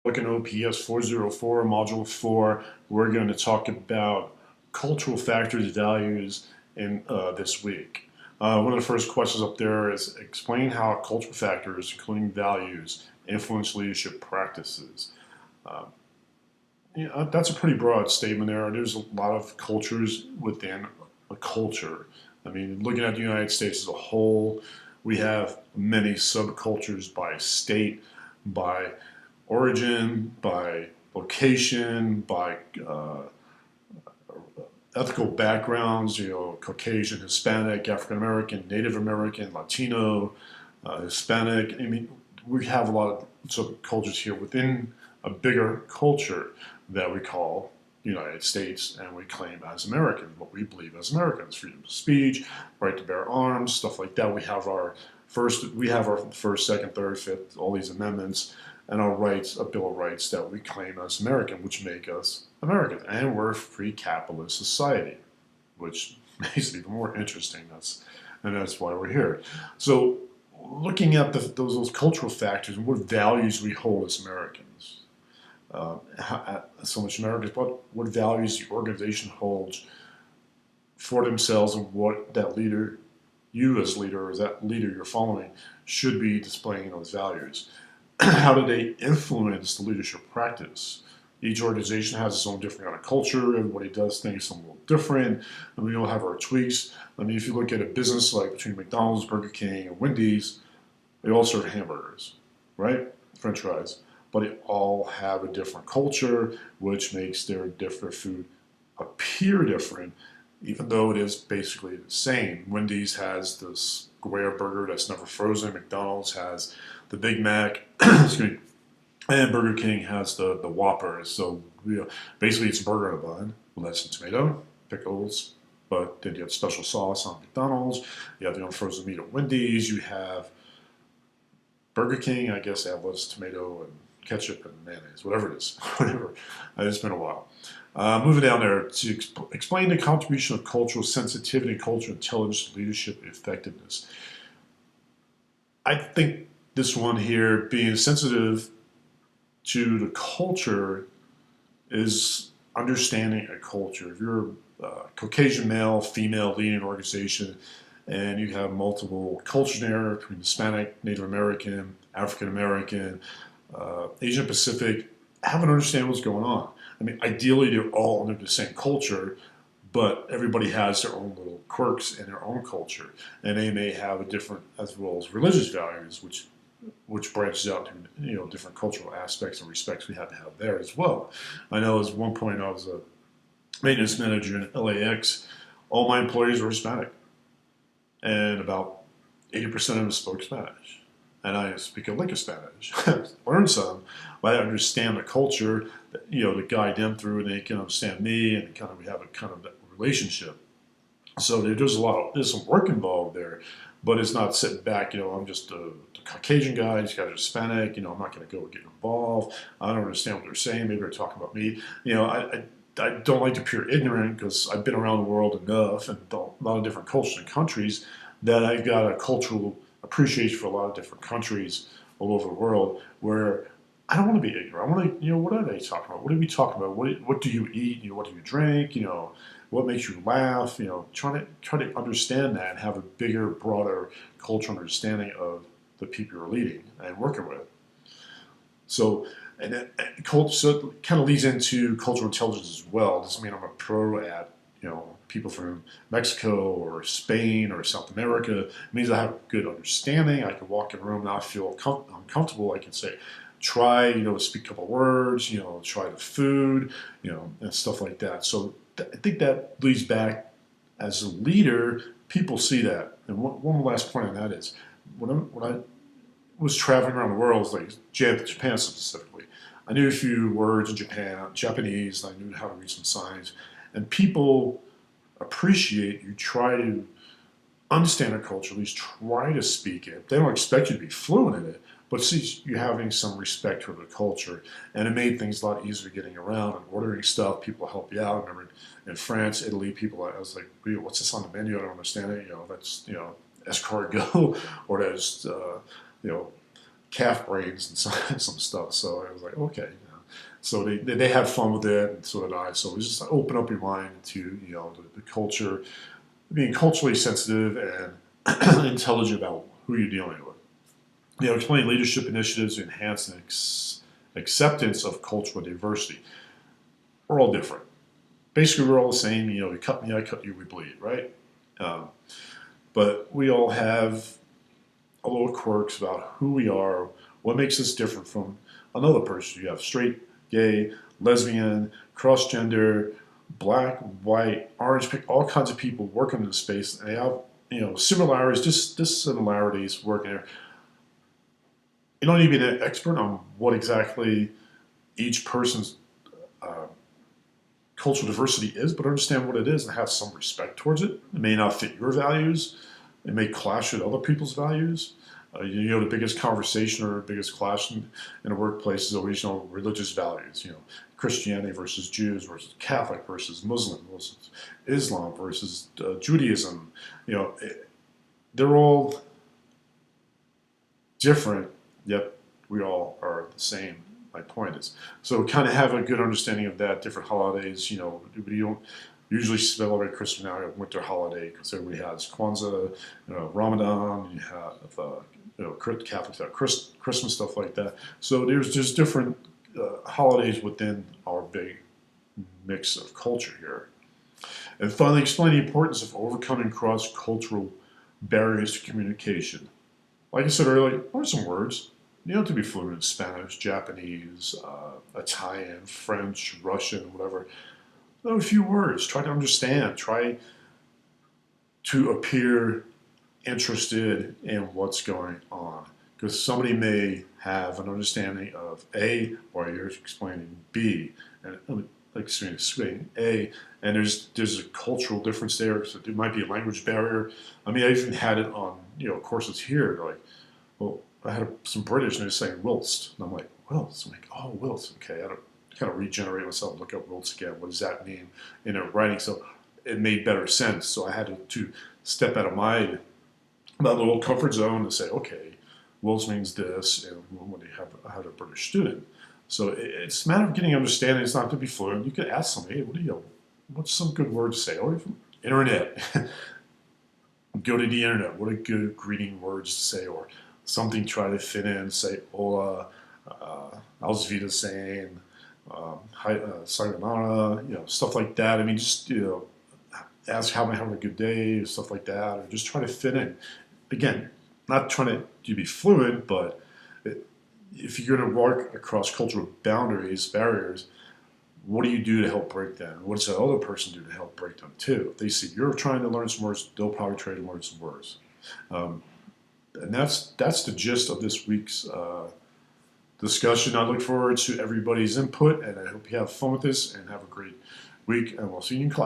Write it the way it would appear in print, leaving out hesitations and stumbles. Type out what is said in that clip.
Look in OPS404 Module 4, we're going to talk about cultural factors, values in this week. One of the first questions up there is explain how cultural factors, including values, influence leadership practices. Uh, that's a pretty broad statement there. There's a lot of cultures within a culture. I mean, looking at the United States as a whole, we have many subcultures by state, by origin, by location, by ethical backgrounds, Caucasian, Hispanic, African American, Native American, Latino, Hispanic. I mean, we have a lot of subcultures here within a bigger culture that we call the United States, and we claim as American, what we believe as Americans: freedom of speech, right to bear arms, stuff like that. We have our first, second, third, fifth, all these amendments, and our rights, a Bill of Rights that we claim as American, which make us American. And we're a free capitalist society, which makes it even more interesting. And that's why we're here. So looking at those cultural factors and what values we hold as Americans, so much Americans, what values the organization holds for themselves, and what that leader, you as leader, or that leader you're following, should be displaying those values. How do they influence the leadership practice? Each organization has its own different kind of culture. Everybody does things a little different, and we all have our tweaks. I mean, if you look at a business like between McDonald's, Burger King, and Wendy's, they all serve hamburgers, right? French fries. But they all have a different culture, which makes their different food appear different, even though it is basically the same. Wendy's has the square burger that's never frozen. McDonald's has the Big Mac, excuse me, and Burger King has the Whopper. So basically it's a burger in a bun with lettuce and tomato, pickles, but then you have special sauce on McDonald's. You have the unfrozen meat at Wendy's. You have Burger King, I guess they have lettuce, tomato, and ketchup and mayonnaise, whatever it is. Whatever. It's been a while. Moving down there to explain the contribution of cultural sensitivity and cultural intelligence to leadership effectiveness. I think this one here, being sensitive to the culture, is understanding a culture. If you're a Caucasian male, female leading an organization, and you have multiple cultures there between Hispanic, Native American, African American, Asian Pacific, have an understanding what's going on. I mean, ideally they're all under the same culture, but everybody has their own little quirks in their own culture, and they may have a different, as well as religious values, which branches out to different cultural aspects and respects we have to have there as well. I know at one point I was a maintenance manager in LAX. All my employees were Hispanic, and about 80% of them spoke Spanish. And I speak a lick of Spanish. Learn some, but I understand the culture, to guide them through, and they can understand me, and we have a kind of relationship. So there's some work involved there, but it's not sitting back, I'm just a Caucasian guy, these guys are Hispanic, I'm not going to go get involved. I don't understand what they're saying. Maybe they're talking about me. I don't like to appear ignorant, because I've been around the world enough, and a lot of different cultures and countries, that I've got a cultural appreciation for a lot of different countries all over the world, where I don't want to be ignorant. I want to, what are they talking about? What are we talking about? What do you eat? What do you drink? What makes you laugh? Try to understand that and have a bigger, broader cultural understanding of the people you're leading and working with. So, so it kind of leads into cultural intelligence as well. Doesn't mean I'm a pro at people from Mexico or Spain or South America. It means I have a good understanding. I can walk in a room and I feel uncomfortable. I can say, try, speak a couple words, try the food, and stuff like that. So I think that leads back, as a leader, people see that. And one last point on that is, when I was traveling around the world, like Japan specifically, I knew a few words in Japanese, I knew how to read some signs, and people appreciate you try to understand a culture, at least try to speak it. They don't expect you to be fluent in it, but see you having some respect for the culture, and it made things a lot easier getting around and ordering stuff. People help you out. I remember in France, Italy, I was like, what's this on the menu? I don't understand it. That's escargot, or there's calf brains and some stuff. So I was like, okay. So they had fun with it, and so did I. So it was just like, open up your mind to the culture, being culturally sensitive and intelligent about who you're dealing with. Explain leadership initiatives to enhance and acceptance of cultural diversity. We're all different. Basically, we're all the same. You cut me, I cut you, we bleed, right? But we all have a little quirks about who we are, what makes us different from another person. You have straight, gay, lesbian, cross-gender, black, white, orange, pink, all kinds of people working in the space. And they have similarities, just similarities working there. You don't need to be an expert on what exactly each person's cultural diversity is, but understand what it is and have some respect towards it. It may not fit your values. It may clash with other people's values. The biggest conversation or biggest clash in a workplace is always, religious values. Christianity versus Jews versus Catholic versus Muslim versus Islam versus Judaism. They're all different, yet we all are the same. My point is, so kind of have a good understanding of that. Different holidays, you don't usually celebrate Christmas now, a winter holiday, because everybody has Kwanzaa, Ramadan, you have Catholics have Christmas, stuff like that. So there's just different holidays within our big mix of culture here. And finally, explain the importance of overcoming cross-cultural barriers to communication. Like I said earlier, learn some words. You don't have to be fluent in Spanish, Japanese, Italian, French, Russian, whatever. Know a few words. Try to understand. Try to appear interested in what's going on. Because somebody may have an understanding of A while you're explaining B. And explaining A, and there's a cultural difference there. So there might be a language barrier. I mean, I even had it on courses here. Like, well, I had some British and they're saying whilst, and I'm like, whilst. I'm like, oh, whilst. Okay, I don't kind of regenerate myself, look up whilst again. What does that mean in a writing? So it made better sense. So I had to step out of my little comfort zone and say, okay, whilst means this, and when I had a British student. So it's a matter of getting understanding. It's not to be fluent. You could ask somebody, hey, what's some good word to say? Or internet. Go to the internet. What are good greeting words to say? Or something try to fit in. Say hola, how's vida saying, hi, sayonara, stuff like that. I mean, just ask how am I having a good day, stuff like that, or just try to fit in. Again, not trying to be fluent, but if you're going to work across cultural barriers, what do you do to help break them? What does the other person do to help break them too? If they see you're trying to learn some words, they'll probably try to learn some words. And that's the gist of this week's discussion. I look forward to everybody's input, and I hope you have fun with this and have a great week, and we'll see you in class.